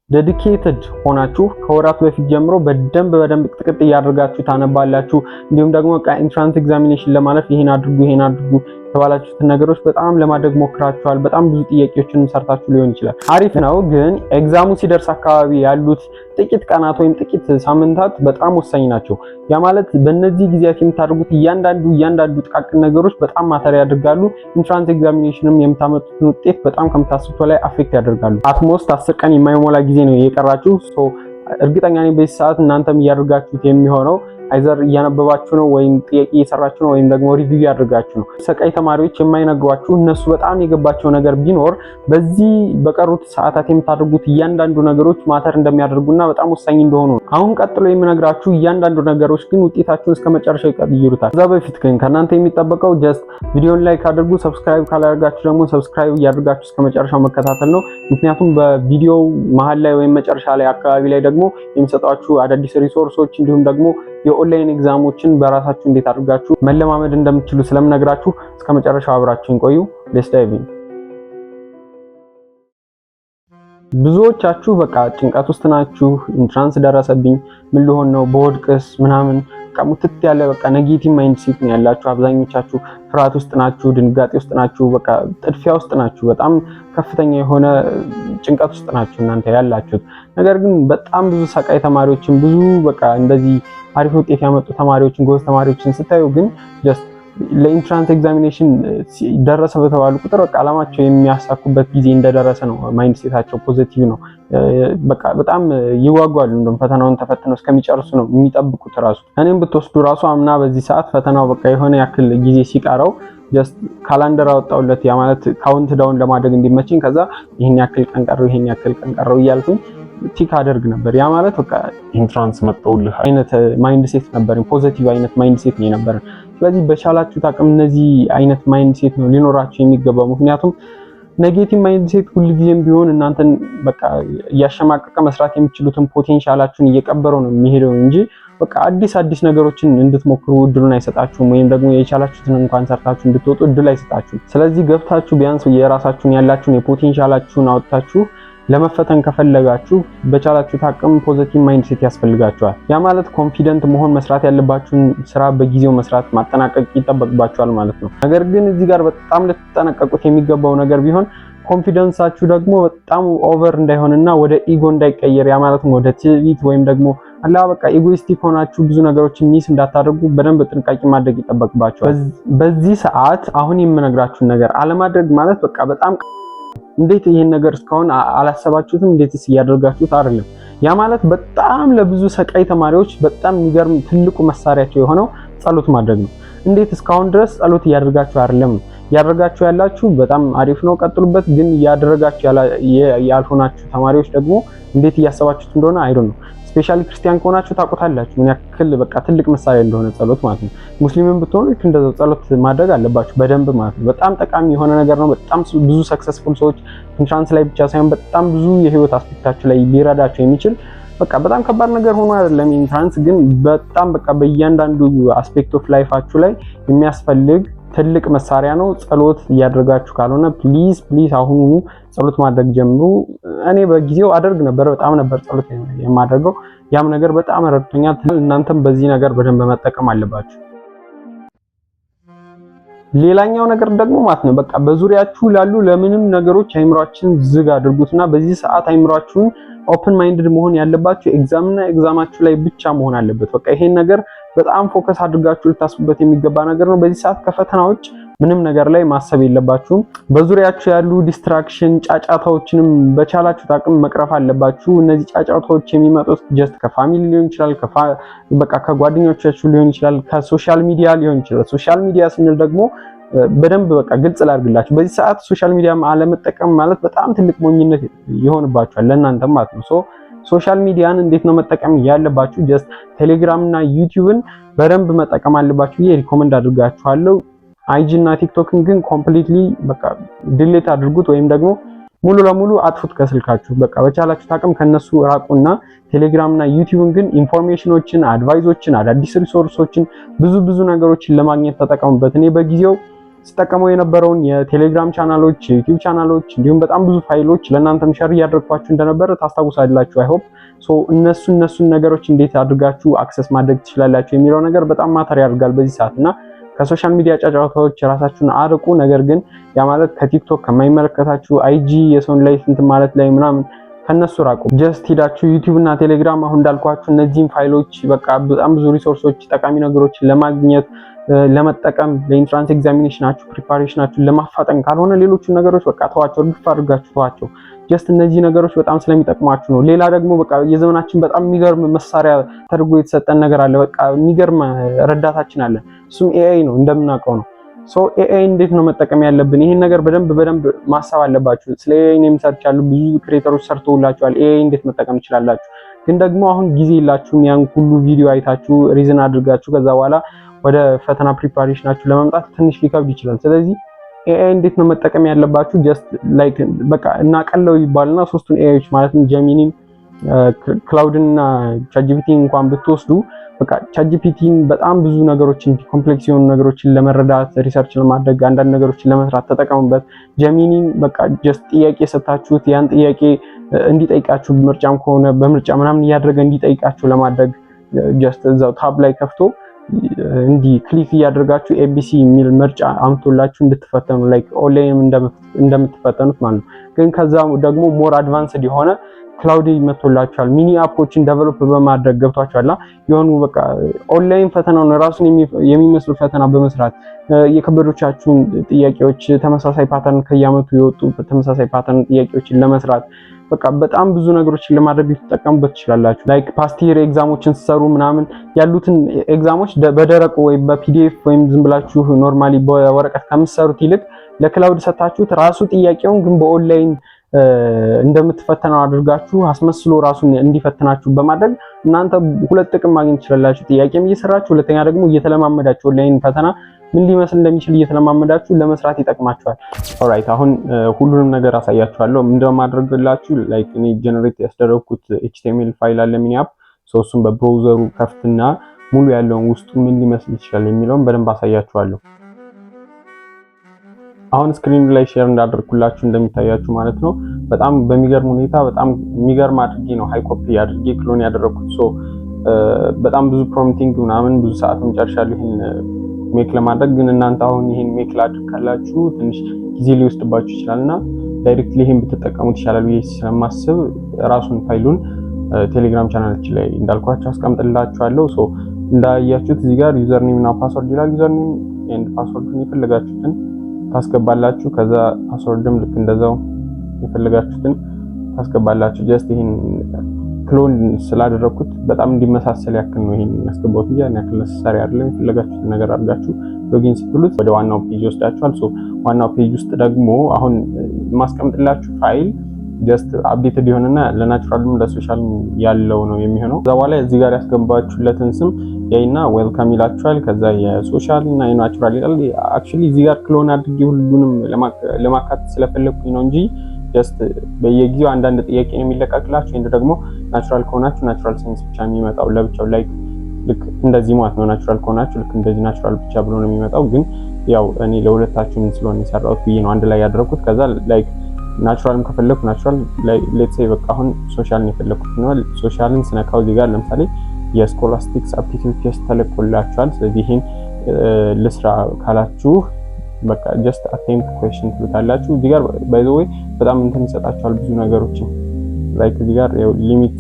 ዴዲኬትድ ሆናችሁ ከወራት በፊት ጀምሮ በደንብ ጥቅጥ እያደረጋችሁ ታነባላችሁ። እንዲሁም ደግሞ ኢንትራንስ ኤግዛሚኔሽን ለማለፍ ይሄን አድርጉ የተባላችሁትን ነገሮች በጣም ለማድረግ ሞክራችኋል። በጣም ብዙ ጥያቄዎችንም ሰርታችሁ ሊሆን ይችላል። አሪፍ ነው። ግን ኤግዛሙ ሲደርስ አካባቢ ያሉት ጥቂት ቀናት ወይም ጥቂት ሳምንታት በጣም ወሳኝ ናቸው። ያ ማለት በእነዚህ ጊዜያት የምታደርጉት እያንዳንዱ ጥቃቅን ነገሮች በጣም ማተር ያደርጋሉ። ኢንትራንስ ኤግዛሚኔሽንም የምታመጡትን ውጤት በጣም ከምታስቡት ላይ አፌክት ያደርጋሉ። አትሞስት 10 ቀን የማይሞላ ጊዜ ነው የቀራችሁ። እርግጠኛ ነኝ በዚህ ሰዓት እናንተም እያደረጋችሁት የሚሆነው አይዘር እያነበባችሁ ነው ወይም ጥያቄ እየሰራችሁ ነው ወይም ደግሞ ሪቪው ያደርጋችሁ ነው። ሰቃይ ተማሪዎች የማይነግሯችሁ እነሱ በጣም የገባቸው ነገር ቢኖር በዚህ በቀሩት ሰዓታት የምታደርጉት እያንዳንዱ ነገሮች ማተር እንደሚያደርጉና በጣም ወሳኝ እንደሆኑ ነው። አሁን ቀጥሎ የምነግራችሁ እያንዳንዱ ነገሮች ግን ውጤታችሁን እስከ መጨረሻው ይቀይሩታል። ከዛ በፊት ግን ከእናንተ የሚጠበቀው ጀስት ቪዲዮን ላይክ አድርጉ፣ ሰብስክራይብ ካላደረጋችሁ ደግሞ ሰብስክራይብ እያደረጋችሁ እስከ መጨረሻው መከታተል ነው። ምክንያቱም በቪዲዮው መሀል ላይ ወይም መጨረሻ ላይ አካባቢ ላይ ደግሞ የሚሰጧችሁ አዳዲስ ሪሶርሶች እንዲሁም ደግሞ የኦንላይን ኤግዛሞችን በራሳችሁ እንዴት አድርጋችሁ መለማመድ እንደምትችሉ ስለምነግራችሁ እስከ መጨረሻው አብራችሁን ቆዩ። ሌትስ ዳይቭ ኢን። ብዙዎቻችሁ በቃ ጭንቀት ውስጥ ናችሁ። ኢንትራንስ ደረሰብኝ፣ ምን ልሆን ነው፣ በወድቅስ ምናምን በቃ ሙትት ያለ በቃ ኔጌቲቭ ማይንድ ሴት ነው ያላችሁ። አብዛኞቻችሁ ፍርሃት ውስጥ ናችሁ፣ ድንጋጤ ውስጥ ናችሁ፣ በቃ ጥድፊያ ውስጥ ናችሁ። በጣም ከፍተኛ የሆነ ጭንቀት ውስጥ ናችሁ እናንተ ያላችሁት። ነገር ግን በጣም ብዙ ሰቃይ ተማሪዎችን ብዙ በቃ እንደዚህ አሪፍ ውጤት ያመጡ ተማሪዎችን ጎበዝ ተማሪዎችን ስታዩ ግን ጀስት ለኢንትራንስ ኤግዛሚኔሽን ደረሰ በተባሉ ቁጥር በቃ አላማቸው የሚያሳኩበት ጊዜ እንደደረሰ ነው። ማይንድ ሴታቸው ፖዚቲቭ ነው። በቃ በጣም ይዋጓሉ። እንደውም ፈተናውን ተፈትነው እስከሚጨርሱ ነው የሚጠብቁት። ራሱ እኔም ብትወስዱ ራሱ አምና በዚህ ሰዓት ፈተናው በቃ የሆነ ያክል ጊዜ ሲቀረው ጀስት ካላንደር አወጣውለት፣ ያ ማለት ካውንት ዳውን ለማድረግ እንዲመችኝ ከዛ ይሄን ያክል ቀን ቀረው እያልኩኝ ቲክ አደርግ ነበር። ያ ማለት በቃ ኢንትራንስ መጣውልህ አይነት ማይንድ ሴት ነበር፣ ፖዚቲቭ አይነት ማይንድ ሴት ነው ነበር። ስለዚህ በቻላችሁ ታቅም እነዚህ አይነት ማይንድ ሴት ነው ሊኖራችሁ የሚገባው። ምክንያቱም ኔጌቲቭ ማይንድ ሴት ሁልጊዜም ቢሆን እናንተን በቃ እያሸማቀቀ መስራት የሚችሉትን ፖቴንሻላችሁን እየቀበረው ነው የሚሄደው እንጂ በቃ አዲስ ነገሮችን እንድትሞክሩ እድሉን አይሰጣችሁም። ወይም ደግሞ የቻላችሁትን እንኳን ሰርታችሁ እንድትወጡ እድል አይሰጣችሁም። ስለዚህ ገብታችሁ ቢያንስ የራሳችሁን ያላችሁን የፖቴንሻላችሁን አውጥታችሁ ለመፈተን ከፈለጋችሁ በቻላችሁ ታቅም ፖዚቲቭ ማይንድ ሴት ያስፈልጋችኋል። ያ ማለት ኮንፊደንት መሆን፣ መስራት ያለባችሁን ስራ በጊዜው መስራት ማጠናቀቅ ይጠበቅባችኋል ማለት ነው። ነገር ግን እዚህ ጋር በጣም ልትጠነቀቁት የሚገባው ነገር ቢሆን ኮንፊደንሳችሁ ደግሞ በጣም ኦቨር እንዳይሆንና ወደ ኢጎ እንዳይቀየር፣ ያ ማለት ወደ ትዕቢት ወይም ደግሞ በቃ ኢጎይስቲክ ሆናችሁ ብዙ ነገሮችን ሚስ እንዳታደርጉ በደንብ ጥንቃቄ ማድረግ ይጠበቅባችኋል። በዚህ ሰዓት አሁን የምነግራችሁን ነገር አለማድረግ ማለት በቃ በጣም እንዴት ይሄን ነገር እስካሁን አላሰባችሁትም? እንዴትስ እያደረጋችሁት አይደለም? ያ ማለት በጣም ለብዙ ሰቃይ ተማሪዎች በጣም የሚገርም ትልቁ መሳሪያቸው የሆነው ጸሎት ማድረግ ነው። እንዴት እስካሁን ድረስ ጸሎት እያደረጋችሁ አይደለም? እያደረጋችሁ ያላችሁ በጣም አሪፍ ነው፣ ቀጥሉበት። ግን እያደረጋችሁ ያልሆናችሁ ተማሪዎች ደግሞ እንዴት እያሰባችሁት እንደሆነ አይዶን ነው። ስፔሻሊ ክርስቲያን ከሆናችሁ ታውቁታላችሁ ምን ያክል በቃ ትልቅ መሳሪያ እንደሆነ ጸሎት ማለት ነው። ሙስሊምም ብትሆኑ ልክ እንደዛው ጸሎት ማድረግ አለባችሁ በደንብ ማለት ነው። በጣም ጠቃሚ የሆነ ነገር ነው። በጣም ብዙ ሰክሰስፉል ሰዎች ኢንትራንስ ላይ ብቻ ሳይሆን በጣም ብዙ የህይወት አስፔክታችሁ ላይ ሊረዳቸው የሚችል በቃ በጣም ከባድ ነገር ሆኖ አይደለም ኢንትራንስ፣ ግን በጣም በቃ በእያንዳንዱ አስፔክት ኦፍ ላይፋችሁ ላይ የሚያስፈልግ ትልቅ መሳሪያ ነው። ጸሎት እያደረጋችሁ ካልሆነ ፕሊዝ አሁኑኑ ጸሎት ማድረግ ጀምሩ። እኔ በጊዜው አደርግ ነበር፣ በጣም ነበር ጸሎት የማደርገው። ያም ነገር በጣም ረድቶኛል። እናንተም በዚህ ነገር በደንብ መጠቀም አለባችሁ። ሌላኛው ነገር ደግሞ ማለት ነው በቃ በዙሪያችሁ ላሉ ለምንም ነገሮች አይምሯችሁን ዝግ አድርጉትና በዚህ ሰዓት አይምሯችሁን ኦፕን ማይንድድ መሆን ያለባችሁ ኤግዛምና ኤግዛማችሁ ላይ ብቻ መሆን አለበት። በቃ ይሄን ነገር በጣም ፎከስ አድርጋችሁ ልታስቡበት የሚገባ ነገር ነው። በዚህ ሰዓት ከፈተናዎች ምንም ነገር ላይ ማሰብ የለባችሁም። በዙሪያችሁ ያሉ ዲስትራክሽን ጫጫታዎችንም በቻላችሁ አቅም መቅረፍ አለባችሁ። እነዚህ ጫጫታዎች የሚመጡት ጀስት ከፋሚሊ ሊሆን ይችላል፣ በቃ ከጓደኞቻችሁ ሊሆን ይችላል፣ ከሶሻል ሚዲያ ሊሆን ይችላል። ሶሻል ሚዲያ ስንል ደግሞ በደንብ በቃ ግልጽ ላድርግላችሁ። በዚህ ሰዓት ሶሻል ሚዲያ አለመጠቀም ማለት በጣም ትልቅ ሞኝነት ይሆንባችኋል ለእናንተም ማለት ነው። ሶሻል ሚዲያን እንዴት ነው መጠቀም ያለባችሁ? ጀስት ቴሌግራም እና ዩቲዩብን በደንብ መጠቀም አለባችሁ። ይሄ ሪኮመንድ አድርጋችኋለሁ። አይጂ እና ቲክቶክን ግን ኮምፕሊትሊ በቃ ዲሊት አድርጉት ወይም ደግሞ ሙሉ ለሙሉ አጥፉት ከስልካችሁ። በቃ በቻላችሁ አቅም ከነሱ ራቁና ቴሌግራም እና ዩቲዩብን ግን ኢንፎርሜሽኖችን፣ አድቫይሶችን፣ አዳዲስ ሪሶርሶችን ብዙ ነገሮችን ለማግኘት ተጠቀሙበት። እኔ በጊዜው ስጠቀመው የነበረውን የቴሌግራም ቻናሎች፣ የዩቲዩብ ቻናሎች እንዲሁም በጣም ብዙ ፋይሎች ለእናንተም ሼር እያደረግኳችሁ እንደነበረ ታስታውሳላችሁ። አይ ሆፕ እነሱን ነገሮች እንዴት አድርጋችሁ አክሰስ ማድረግ ትችላላችሁ የሚለው ነገር በጣም ማተር ያደርጋል በዚህ ሰዓትና ከሶሻል ሚዲያ ጫጫታዎች ራሳችሁን አርቁ። ነገር ግን ያ ማለት ከቲክቶክ ከማይመለከታችሁ አይጂ የሰውን ላይፍ እንትን ማለት ላይ ምናምን ከነሱ ራቁ። ጀስት ሄዳችሁ ዩቲዩብ እና ቴሌግራም አሁን እንዳልኳችሁ እነዚህን ፋይሎች በቃ በጣም ብዙ ሪሶርሶች ጠቃሚ ነገሮችን ለማግኘት ለመጠቀም ለኢንትራንስ ኤግዛሚኔሽናችሁ ፕሪፓሬሽናችሁን ለማፋጠን ካልሆነ ሌሎቹን ነገሮች በቃ ተዋቸው፣ እርግፍ አድርጋችሁ ተዋቸው። ጀስት እነዚህ ነገሮች በጣም ስለሚጠቅሟችሁ ነው። ሌላ ደግሞ በቃ የዘመናችን በጣም የሚገርም መሳሪያ ተደርጎ የተሰጠን ነገር አለ። በቃ የሚገርም ረዳታችን አለ። እሱም ኤአይ ነው፣ እንደምናውቀው ነው። ኤአይ እንዴት ነው መጠቀም ያለብን? ይሄን ነገር በደንብ ማሰብ አለባችሁ። ስለ ኤአይ እኔም ሰርቻለሁ፣ ብዙ ክሬተሮች ሰርተውላችኋል። ኤአይ እንዴት መጠቀም ትችላላችሁ። ግን ደግሞ አሁን ጊዜ የላችሁም። ያን ሁሉ ቪዲዮ አይታችሁ ሪዝን አድርጋችሁ ከዛ በኋላ ወደ ፈተና ፕሪፓሬሽናችሁ ለመምጣት ትንሽ ሊከብድ ይችላል። ስለዚህ ኤአይ እንዴት ነው መጠቀም ያለባችሁ? ጀስት ላይክ በቃ እናቀለው ይባልና ሶስቱን ኤአይዎች ማለትም ጀሚኒን፣ ክላውድን እና ቻትጂፒቲ እንኳን ብትወስዱ በቃ ቻትጂፒቲን በጣም ብዙ ነገሮችን ኮምፕሌክስ የሆኑ ነገሮችን ለመረዳት ሪሰርች ለማድረግ አንዳንድ ነገሮችን ለመስራት ተጠቀሙበት። ጀሚኒን በቃ ጀስት ጥያቄ ሰጣችሁት ያን ጥያቄ እንዲጠይቃችሁ ምርጫም ከሆነ በምርጫ ምናምን እያደረገ እንዲጠይቃችሁ ለማድረግ ጀስት እዛው ታብ ላይ ከፍቶ እንዲህ ክሊክ እያደረጋችሁ ኤቢሲ የሚል ምርጫ አምጥቶላችሁ እንድትፈተኑ ላይክ ኦንላይን እንደምትፈተኑት ማለት ነው። ግን ከዛ ደግሞ ሞር አድቫንስድ የሆነ ክላውድ መጥቶላችኋል። ሚኒ አፖችን ዴቨሎፕ በማድረግ ገብቷችኋልና የሆኑ በቃ ኦንላይን ፈተናውን ራሱን የሚመስሉ ፈተና በመስራት የከበዶቻችሁን ጥያቄዎች ተመሳሳይ ፓተርን ከያመቱ የወጡ ተመሳሳይ ፓተርን ጥያቄዎችን ለመስራት በቃ በጣም ብዙ ነገሮችን ለማድረግ ልትጠቀሙበት ትችላላችሁ። ላይክ ፓስት ይር ኤግዛሞችን ሲሰሩ ምናምን ያሉትን ኤግዛሞች በደረቁ ወይ በፒዲኤፍ ወይም ዝም ብላችሁ ኖርማሊ በወረቀት ከምትሰሩት ይልቅ ለክላውድ ሰጣችሁት ራሱ ጥያቄውን ግን በኦንላይን እንደምትፈተነው አድርጋችሁ አስመስሎ ራሱን እንዲፈትናችሁ በማድረግ እናንተ ሁለት ጥቅም ማግኘት ትችላላችሁ። ጥያቄም እየሰራችሁ ሁለተኛ ደግሞ እየተለማመዳችሁ ኦንላይን ፈተና ምን ሊመስል እንደሚችል እየተለማመዳችሁ ለመስራት ይጠቅማችኋል። ኦልራይት አሁን ሁሉንም ነገር አሳያችኋለሁ። ምንድነው ማድረግላችሁ ላይክ እኔ ጀነሬት ያስደረኩት ኤችቲኤምኤል ፋይል አለ ሚኒ አፕ እሱን በብራውዘሩ ከፍትና ሙሉ ያለውን ውስጡ ምን ሊመስል ይችላል የሚለውን በደንብ አሳያችኋለሁ። አሁን ስክሪን ላይ ሼር እንዳደረኩላችሁ እንደሚታያችሁ ማለት ነው። በጣም በሚገርም ሁኔታ በጣም የሚገርም አድርጌ ነው ሃይ ኮፒ አድርጌ ክሎን ያደረኩት። በጣም ብዙ ፕሮምፕቲንግ ምናምን ብዙ ሰዓትም ጨርሻለሁ ይሄን ሜክ ለማድረግ። ግን እናንተ አሁን ይሄን ሜክ ላድርጋላችሁ ትንሽ ጊዜ ሊወስድባችሁ ይችላልና ዳይሬክትሊ ይሄን ብትጠቀሙት ይሻላል ብዬ ስለማስብ ራሱን ፋይሉን ቴሌግራም ቻናላችን ላይ እንዳልኳችሁ አስቀምጥላችኋለሁ። እንዳያችሁት እዚህ ጋር ዩዘር ኔም እና ፓስወርድ ይላል። ዩዘር ኔም ኤንድ ፓስወርዱን የፈለጋችሁትን ታስገባላችሁ። ከዛ ፓስወርድም ልክ እንደዛው የፈለጋችሁትን ታስገባላችሁ። ጀስት ይሄን ክሎን ስላደረኩት በጣም እንዲመሳሰል ያክል ነው ይሄን ያስገባሁት እንጂ ያን ያክል ነሰሰሪ አይደለም። የፈለጋችሁትን ነገር አድርጋችሁ ሎጊን ስትሉት ወደ ዋናው ፔጅ ይወስዳችኋል። ዋናው ፔጅ ውስጥ ደግሞ አሁን ማስቀምጥላችሁ ፋይል ጀስት አፕዴትድ ይሆንና ለናቹራልም ለሶሻል ያለው ነው የሚሆነው። ከዛ በኋላ እዚህ ጋር ያስገባችሁለትን ስም ያይና ዌልካም ይላችኋል። ከዛ የሶሻል እና የናቹራል ይላል። አክቹሊ እዚህ ጋር ክሎን አድርጌ ሁሉንም ለማካተት ስለፈለኩኝ ነው እንጂ ጀስት በየጊዜው አንዳንድ ጥያቄ ነው የሚለቀቅላችሁ። እንደ ደግሞ ናቹራል ከሆናችሁ ናቹራል ሳይንስ ብቻ የሚመጣው ለብቻው ላይክ ልክ እንደዚህ ማለት ነው። ናቹራል ከሆናችሁ ልክ እንደዚህ ናቹራል ብቻ ብሎ ነው የሚመጣው። ግን ያው እኔ ለሁለታችሁ ምን ስለሆነ የሰራሁት ብዬ ነው አንድ ላይ ያደረኩት። ከዛ ላይክ ናቹራልም ከፈለኩ ናቹራል ሌትስ ሴይ በቃ አሁን ሶሻልን የፈለኩት ነው። ሶሻልን ስነካው እዚህ ጋር ለምሳሌ የስኮላስቲክስ አፕቲቲዩድ ቴስት ተለቆላችኋል። ስለዚህ ይሄን ልስራ ካላችሁ በቃ ጀስት አቴምፕት ኩዌስችን ትሉታላችሁ። እዚህ ጋር ባይ ዘ ዌይ በጣም እንትን ይሰጣችኋል ብዙ ነገሮችን ላይክ እዚህ ጋር ሊሚት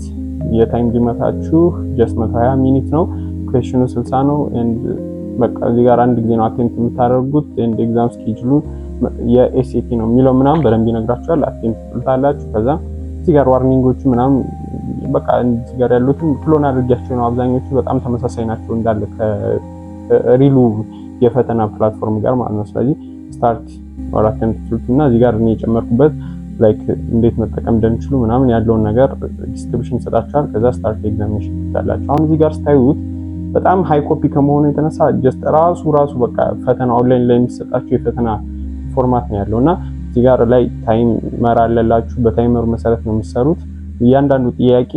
የታይም ሊሚታችሁ ጀስት 120 ሚኒት ነው። ኩዌስችኑ 60 ነው ኤንድ በቃ እዚህ ጋር አንድ ጊዜ ነው አቴምፕት የምታደርጉት ኤንድ ኤግዛም ስኬጁሉ የኤስኤቲ ነው የሚለው ምናምን በደንብ ይነግራችኋል። አቴምፕት ትሉታላችሁ። ከዛ እዚህ ጋር ዋርኒንጎቹ ምናምን በቃ እዚህ ጋር ያሉትን ክሎን አድርጊያቸው ነው። አብዛኞቹ በጣም ተመሳሳይ ናቸው እንዳለ ከሪሉ የፈተና ፕላትፎርም ጋር ማለት ነው። ስለዚህ ስታርት ኦር አቴምፕት ትሉትና እዚህ ጋር እኔ የጨመርኩበት ላይክ እንዴት መጠቀም እንደምችሉ ምናምን ያለውን ነገር ዲስክሪፕሽን ይሰጣችኋል። ከዛ ስታርት ኤግዛሚኔሽን ትላላችሁ። አሁን እዚህ ጋር ስታዩት በጣም ሃይ ኮፒ ከመሆኑ የተነሳ ጀስት ራሱ በቃ ፈተና ኦንላይን ላይ የሚሰጣችሁ የፈተና ፎርማት ነው ያለውና እዚህ ጋር ላይ ታይመር አለላችሁ። በታይመሩ መሰረት ነው የምትሰሩት። እያንዳንዱ ጥያቄ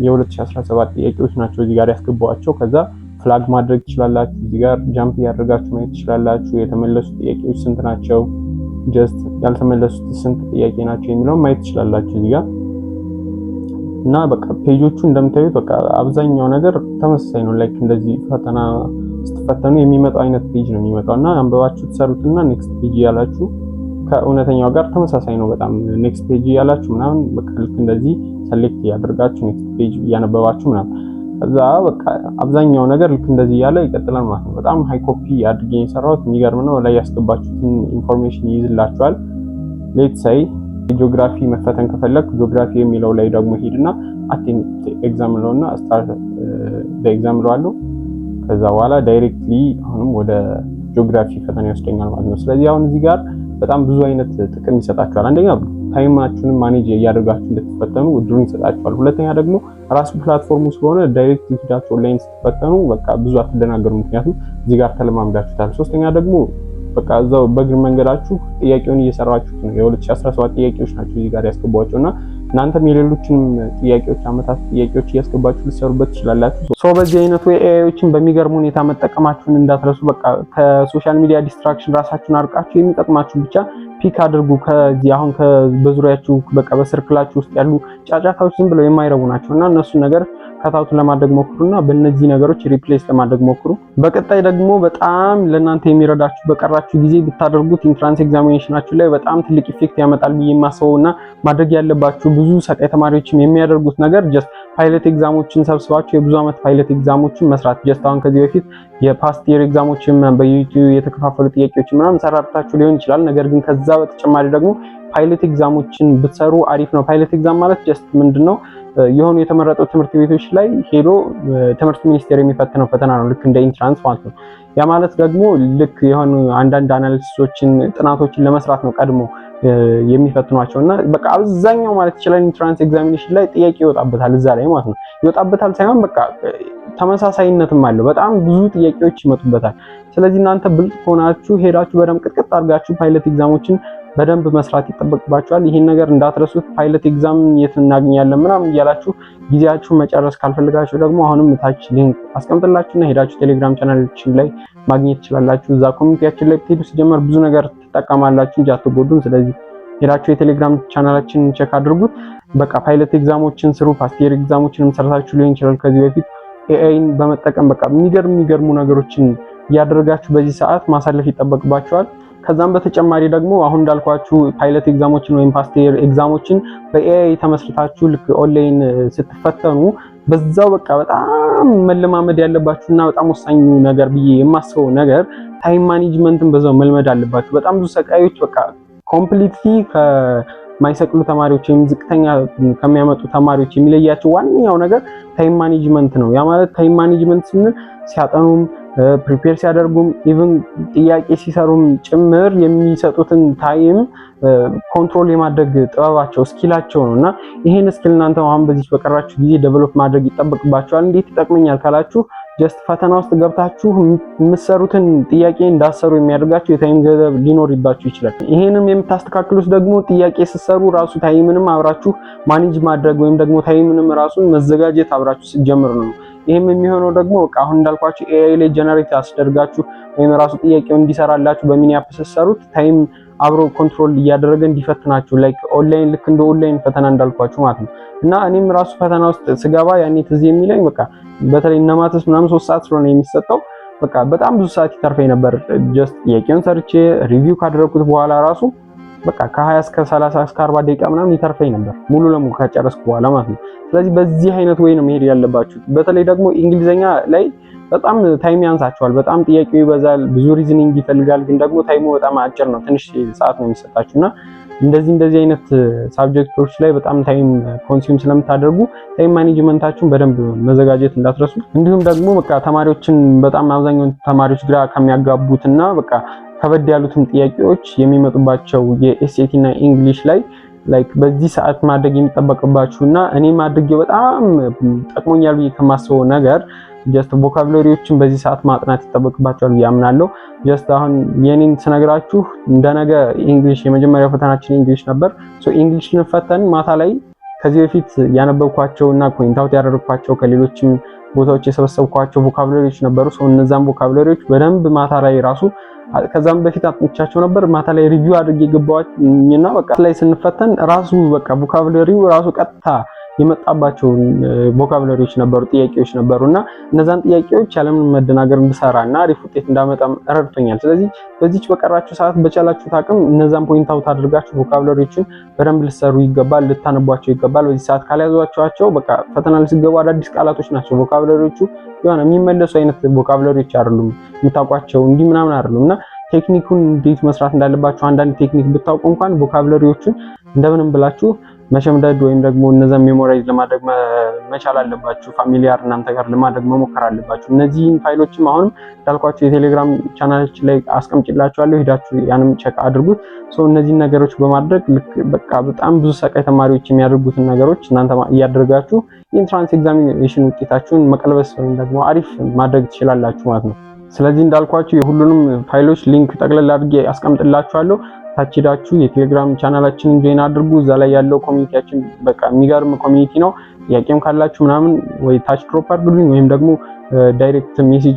የ2017 ጥያቄዎች ናቸው እዚህ ጋር ያስገባዋቸው። ከዛ ፍላግ ማድረግ ትችላላችሁ። እዚህ ጋር ጃምፕ ያደርጋችሁ ማየት ትችላላችሁ። የተመለሱ ጥያቄዎች ስንት ናቸው፣ ጀስት ያልተመለሱት ስንት ጥያቄ ናቸው የሚለውን ማየት ትችላላችሁ እዚህ ጋር እና በቃ ፔጆቹ እንደምታዩት በቃ አብዛኛው ነገር ተመሳሳይ ነው። ላይክ እንደዚህ ፈተና ስትፈተኑ የሚመጣው አይነት ፔጅ ነው የሚመጣው እና አንበባችሁ ተሰሩትና ኔክስት ፔጅ ያላችሁ ከእውነተኛው ጋር ተመሳሳይ ነው በጣም ኔክስት ፔጅ ያላችሁ ምናምን በቃ ልክ እንደዚህ ሰሌክት ያደርጋችሁ ኔክስት ፔጅ እያነበባችሁ ምናምን ከዛ በቃ አብዛኛው ነገር ልክ እንደዚህ ያለ ይቀጥላል ማለት ነው። በጣም ሃይ ኮፒ አድርጌ የሰራሁት የሚገርም ነው። ላይ ያስገባችሁትን ኢንፎርሜሽን ይይዝላችኋል። ሌትስ ሳይ ጂኦግራፊ መፈተን ከፈለክ ጂኦግራፊ የሚለው ላይ ደግሞ ሄድና አቴምፕት ኤግዛም ለውና ስታርት ኤግዛም ለዋለሁ። ከዛ በኋላ ዳይሬክትሊ አሁንም ወደ ጂኦግራፊ ፈተና ይወስደኛል ማለት ነው። ስለዚህ አሁን እዚህ ጋር በጣም ብዙ አይነት ጥቅም ይሰጣችኋል። አንደኛ ታይማችሁን ማኔጅ እያደረጋችሁ እንድትፈተኑ እድሉን ይሰጣችኋል። ሁለተኛ ደግሞ ራሱ ፕላትፎርሙ ስለሆነ ዳይሬክት ሄዳችሁ ኦንላይን ስትፈተኑ በቃ ብዙ አትደናገሩ፣ ምክንያቱም እዚህ ጋር ተለማምዳችሁታል። ሶስተኛ ደግሞ በቃ እዛው በእግር መንገዳችሁ ጥያቄውን እየሰራችሁት ነው። የ2017 ጥያቄዎች ናቸው እዚህ ጋር ያስገቧቸውና እናንተም የሌሎችንም ጥያቄዎች አመታት ጥያቄዎች እያስገባችሁ ልትሰሩበት ትችላላችሁ። ሶ በዚህ አይነቱ ኤአይዎችን በሚገርም ሁኔታ መጠቀማችሁን እንዳትረሱ። በቃ ከሶሻል ሚዲያ ዲስትራክሽን ራሳችሁን አርቃችሁ የሚጠቅማችሁ ብቻ ፒክ አድርጉ። ከዚህ አሁን በዙሪያችሁ በቃ በሰርክላችሁ ውስጥ ያሉ ጫጫታዎች ዝም ብለው የማይረቡ ናቸውና እነሱን ነገር ከታውት ለማድረግ ሞክሩና በእነዚህ ነገሮች ሪፕሌስ ለማድረግ ሞክሩ። በቀጣይ ደግሞ በጣም ለእናንተ የሚረዳችሁ በቀራችሁ ጊዜ ብታደርጉት ኢንትራንስ ኤግዛሚኔሽናችሁ ላይ በጣም ትልቅ ኢፌክት ያመጣል ብዬ የማስበውና ማድረግ ያለባችሁ ብዙ ሰቃይ ተማሪዎችም የሚያደርጉት ነገር ጀስት ፓይለት ኤግዛሞችን ሰብስባችሁ የብዙ ዓመት ፓይለት ኤግዛሞችን መስራት። ጀስት አሁን ከዚህ በፊት የፓስት ኢየር ኤግዛሞችን በዩቲዩብ የተከፋፈሉ ጥያቄዎችን ምናምን ሰራርታችሁ ሊሆን ይችላል። ነገር ግን ከዛ በተጨማሪ ደግሞ ፓይለት ኤግዛሞችን ብትሰሩ አሪፍ ነው። ፓይለት ኤግዛም ማለት ጀስት ምንድነው የሆኑ የተመረጡ ትምህርት ቤቶች ላይ ሄዶ ትምህርት ሚኒስቴር የሚፈትነው ፈተና ነው፣ ልክ እንደ ኢንትራንስ ማለት ነው። ያ ማለት ደግሞ ልክ የሆኑ አንዳንድ አናሊሲሶችን ጥናቶችን ለመስራት ነው ቀድሞ የሚፈትኗቸው እና በቃ አብዛኛው ማለት ይችላል ኢንትራንስ ኤግዛሚኔሽን ላይ ጥያቄ ይወጣበታል እዛ ላይ ማለት ነው። ይወጣበታል ሳይሆን በቃ ተመሳሳይነትም አለው፣ በጣም ብዙ ጥያቄዎች ይመጡበታል። ስለዚህ እናንተ ብልጥ ሆናችሁ ሄዳችሁ በደንብ ቅጥቅጥ አድርጋችሁ ፓይለት ኤግዛሞችን በደንብ መስራት ይጠበቅባችኋል። ይሄን ነገር እንዳትረሱት። ፓይለት ኤግዛም የት እናገኛለን ምናምን እያላችሁ ጊዜያችሁን መጨረስ ካልፈልጋችሁ ደግሞ አሁንም ታች ሊንክ አስቀምጥላችሁና ሄዳችሁ ቴሌግራም ቻናላችን ላይ ማግኘት ትችላላችሁ። እዛ ኮሚኒቲያችን ላይ ብትሄዱ ሲጀመር ብዙ ነገር ትጠቀማላችሁ እንጂ አትጎዱም። ስለዚህ ሄዳችሁ የቴሌግራም ቻናላችንን ቼክ አድርጉት። በቃ ፓይለት ኤግዛሞችን ስሩ። ፓስት ኢየር ኤግዛሞችንም ሰርታችሁ ሊሆን ይችላል ከዚህ በፊት ኤአይን በመጠቀም በቃ የሚገርሙ ነገሮችን እያደረጋችሁ በዚህ ሰዓት ማሳለፍ ይጠበቅባችኋል። ከዛም በተጨማሪ ደግሞ አሁን እንዳልኳችሁ ፓይለት ኤግዛሞችን ወይም ፓስት ኢየር ኤግዛሞችን በኤአይ ተመስርታችሁ ልክ ኦንላይን ስትፈተኑ በዛው በቃ በጣም መለማመድ ያለባችሁና በጣም ወሳኙ ነገር ብዬ የማስበው ነገር ታይም ማኔጅመንትን በዛው መልመድ አለባችሁ። በጣም ብዙ ሰቃዮች በቃ ኮምፕሊትሊ ከማይሰቅሉ ተማሪዎች ወይም ዝቅተኛ ከሚያመጡ ተማሪዎች የሚለያቸው ዋነኛው ነገር ታይም ማኔጅመንት ነው። ያ ማለት ታይም ማኔጅመንት ስንል ሲያጠኑም ፕሪፔር ሲያደርጉም ኢቭን ጥያቄ ሲሰሩም ጭምር የሚሰጡትን ታይም ኮንትሮል የማድረግ ጥበባቸው ስኪላቸው ነውና ይሄን ስኪል እናንተ አሁን በዚህ በቀራችሁ ጊዜ ዴቨሎፕ ማድረግ ይጠበቅባችኋል። እንዴት ይጠቅመኛል ካላችሁ ጀስት ፈተና ውስጥ ገብታችሁ የምትሰሩትን ጥያቄ እንዳሰሩ የሚያደርጋችሁ የታይም ገደብ ሊኖርባችሁ ይችላል። ይሄንም የምታስተካክሉት ደግሞ ጥያቄ ስትሰሩ ራሱ ታይምንም አብራችሁ ማኔጅ ማድረግ ወይም ደግሞ ታይምንም ራሱን መዘጋጀት አብራችሁ ስትጀምሩ ነው። ይሄም የሚሆነው ደግሞ በቃ አሁን እንዳልኳችሁ ኤአይ ላይ ጀነሬት አስደርጋችሁ ወይም ራሱ ጥያቄውን እንዲሰራላችሁ በሚኒ አፕ ስትሰሩት ታይም አብሮ ኮንትሮል እያደረገ እንዲፈትናችሁ ላይክ ኦንላይን ልክ እንደ ኦንላይን ፈተና እንዳልኳችሁ ማለት ነው። እና እኔም ራሱ ፈተና ውስጥ ስገባ ያኔ ትዝ የሚለኝ በቃ በተለይ እነ ማትስ ምናምን 3 ሰዓት ስለሆነ የሚሰጠው በቃ በጣም ብዙ ሰዓት ይተርፈኝ ነበር። ጀስት ጥያቄውን ሰርቼ ሪቪው ካደረኩት በኋላ ራሱ በቃ ከ20 እስከ 30 እስከ 40 ደቂቃ ምናምን ይተርፈኝ ነበር ሙሉ ለሙሉ ከጨረስኩ በኋላ ማለት ነው። ስለዚህ በዚህ አይነት ወይ ነው መሄድ ያለባችሁ። በተለይ ደግሞ እንግሊዘኛ ላይ በጣም ታይም ያንሳችኋል። በጣም ጥያቄው ይበዛል፣ ብዙ ሪዝኒንግ ይፈልጋል፣ ግን ደግሞ ታይሙ በጣም አጭር ነው፣ ትንሽ ሰዓት ነው የሚሰጣችሁና እንደዚህ አይነት ሳብጀክቶች ላይ በጣም ታይም ኮንሱም ስለምታደርጉ ታይም ማኔጅመንታችሁን በደንብ መዘጋጀት እንዳትረሱ። እንዲሁም ደግሞ በቃ ተማሪዎችን በጣም አብዛኛው ተማሪዎች ግራ ከሚያጋቡትና በቃ ከበድ ያሉትም ጥያቄዎች የሚመጡባቸው የኤስኤቲ እና ኢንግሊሽ ላይ ላይክ በዚህ ሰዓት ማድረግ የሚጠበቅባችሁና እኔም አድርጌው በጣም ጠቅሞኛል ብዬ ከማስበው ነገር ጀስት ቮካብላሪዎችን በዚህ ሰዓት ማጥናት ይጠበቅባችኋል ብዬ አምናለሁ። ጀስት አሁን የኔን ስነግራችሁ እንደነገ ኢንግሊሽ የመጀመሪያው ፈተናችን ኢንግሊሽ ነበር። ሶ ኢንግሊሽን ፈተን ማታ ላይ ከዚህ በፊት ያነበብኳቸውና ፖይንት አውት ያደረኳቸው ከሌሎችም ቦታዎች የሰበሰብኳቸው ቮካብለሪዎች ነበሩ። እነዛን ቮካብለሪዎች በደንብ ማታ ላይ ራሱ ከዛም በፊት አጥንቻቸው ነበር። ማታ ላይ ሪቪው አድርጌ ገባሁኝና በቃ ላይ ስንፈተን ራሱ በቃ ቮካብለሪው ራሱ ቀጥታ የመጣባቸው ቮካብለሪዎች ነበሩ፣ ጥያቄዎች ነበሩና እነዛን ጥያቄዎች ያለምን መደናገር እንድሰራና አሪፍ ውጤት እንዳመጣም ረድቶኛል። ስለዚህ በዚህች በቀራችሁ ሰዓት በቻላችሁት አቅም እነዛን ፖይንት አውት አድርጋችሁ ቮካብለሪዎችን በደንብ ልትሰሩ ይገባል፣ ልታነቧቸው ይገባል። በዚህ ሰዓት ካልያዟቸው በቃ ፈተና ላይ ሲገቡ አዳዲስ ቃላቶች ናቸው ቮካብለሪዎቹ። የሆነ የሚመለሱ አይነት ቮካብለሪዎች አይደሉም፣ የምታውቋቸው እንዲህ ምናምን አይደሉምና ቴክኒኩን እንዴት መስራት እንዳለባችሁ አንዳንድ ቴክኒክ ብታውቁ እንኳን ቮካብለሪዎችን እንደምንም ብላችሁ መሸምደድ ወይም ደግሞ እነዛን ሜሞራይዝ ለማድረግ መቻል አለባችሁ። ፋሚሊያር እናንተ ጋር ለማድረግ መሞከር አለባችሁ። እነዚህን ፋይሎችም አሁንም እንዳልኳችሁ የቴሌግራም ቻናላችን ላይ አስቀምጬላችኋለሁ፣ ሄዳችሁ ያንም ቼክ አድርጉት። እነዚህን ነገሮች በማድረግ በቃ በጣም ብዙ ሰቃይ ተማሪዎች የሚያደርጉትን ነገሮች እናንተ እያደረጋችሁ የኢንትራንስ ኤግዛሚኔሽን ውጤታችሁን መቀልበስ ወይም ደግሞ አሪፍ ማድረግ ትችላላችሁ ማለት ነው። ስለዚህ እንዳልኳችሁ የሁሉንም ፋይሎች ሊንክ ጠቅለል አድርጌ አስቀምጥላችኋለሁ። ታች ሄዳችሁ የቴሌግራም ቻናላችንን ጆይን አድርጉ። እዛ ላይ ያለው ኮሚኒቲያችን በቃ የሚገርም ኮሚኒቲ ነው። ጥያቄም ካላችሁ ምናምን ወይ ታች ድሮፕ አድርጉልኝ ወይም ደግሞ ዳይሬክት ሜሴጅ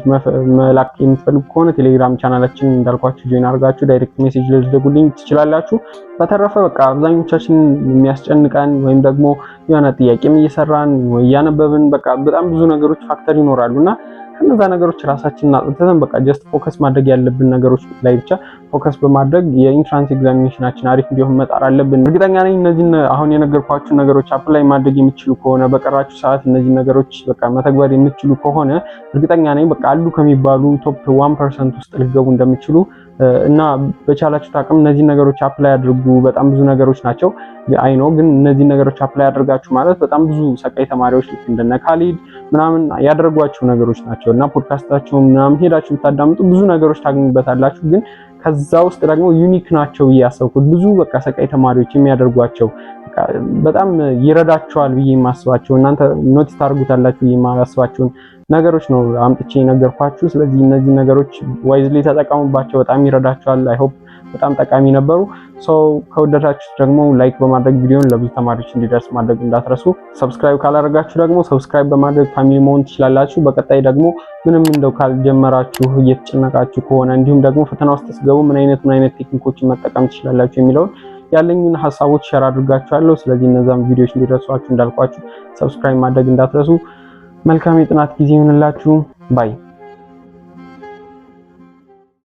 መላክ የምትፈልጉ ከሆነ ቴሌግራም ቻናላችን እንዳልኳችሁ ጆይን አድርጋችሁ ዳይሬክት ሜሴጅ ልትልኩልኝ ትችላላችሁ። በተረፈ በቃ አብዛኞቻችን የሚያስጨንቀን ወይም ደግሞ የሆነ ጥያቄም እየሰራን ወይ እያነበብን በቃ በጣም ብዙ ነገሮች ፋክተር ይኖራሉና ከነዛ ነገሮች ራሳችንን አጥንተን በቃ ጀስት ፎከስ ማድረግ ያለብን ነገሮች ላይ ብቻ ፎከስ በማድረግ የኢንትራንስ ኤግዛሚኔሽናችን አሪፍ እንዲሆን መጣር አለብን። እርግጠኛ ነኝ እነዚህን አሁን የነገርኳችሁ ነገሮች አፕላይ ማድረግ የምትችሉ ከሆነ በቀራችሁ ሰዓት እነዚህ ነገሮች በቃ መተግበር የምትችሉ ከሆነ እርግጠኛ ነኝ በቃ አሉ ከሚባሉ ቶፕ 1% ውስጥ ልትገቡ እንደምትችሉ እና በቻላችሁ አቅም እነዚህ ነገሮች አፕላይ አድርጉ። በጣም ብዙ ነገሮች ናቸው አይ ኖ፣ ግን እነዚህ ነገሮች አፕላይ አድርጋችሁ ማለት በጣም ብዙ ሰቃይ ተማሪዎች ልክ እንደነ ካሊድ ምናምን ያደረጓቸው ነገሮች ናቸው እና ፖድካስታቸውን ምናምን ሄዳችሁ ብታዳምጡ ብዙ ነገሮች ታገኙበታላችሁ። ግን ከዛ ውስጥ ደግሞ ዩኒክ ናቸው እያሰብኩት ብዙ በቃ ሰቃይ ተማሪዎች የሚያደርጓቸው በጣም ይረዳቸዋል ብዬ የማስባቸው እናንተ ኖቲስ ታደርጉታላችሁ ብዬ የማስባቸውን ነገሮች ነው አምጥቼ ነገርኳችሁ። ስለዚህ እነዚህ ነገሮች ዋይዝሊ ተጠቀሙባቸው፣ በጣም ይረዳቸዋል። አይ ሆፕ በጣም ጠቃሚ ነበሩ። ከወደዳችሁ ደግሞ ላይክ በማድረግ ቪዲዮን ለብዙ ተማሪዎች እንዲደርስ ማድረግ እንዳትረሱ። ሰብስክራይብ ካላደረጋችሁ ደግሞ ሰብስክራይብ በማድረግ ፋሚሊ መሆን ትችላላችሁ። በቀጣይ ደግሞ ምንም እንደው ካልጀመራችሁ እየተጨነቃችሁ ከሆነ እንዲሁም ደግሞ ፈተና ውስጥ ስገቡ ምን አይነት ቴክኒኮችን መጠቀም ትችላላችሁ የሚለውን ያለኝን ሐሳቦች ሼር አድርጋችኋለሁ። ስለዚህ እነዛም ቪዲዮዎች እንዲደርሷችሁ እንዳልኳችሁ ሰብስክራይብ ማድረግ እንዳትረሱ። መልካም የጥናት ጊዜ ይሁንላችሁ። ባይ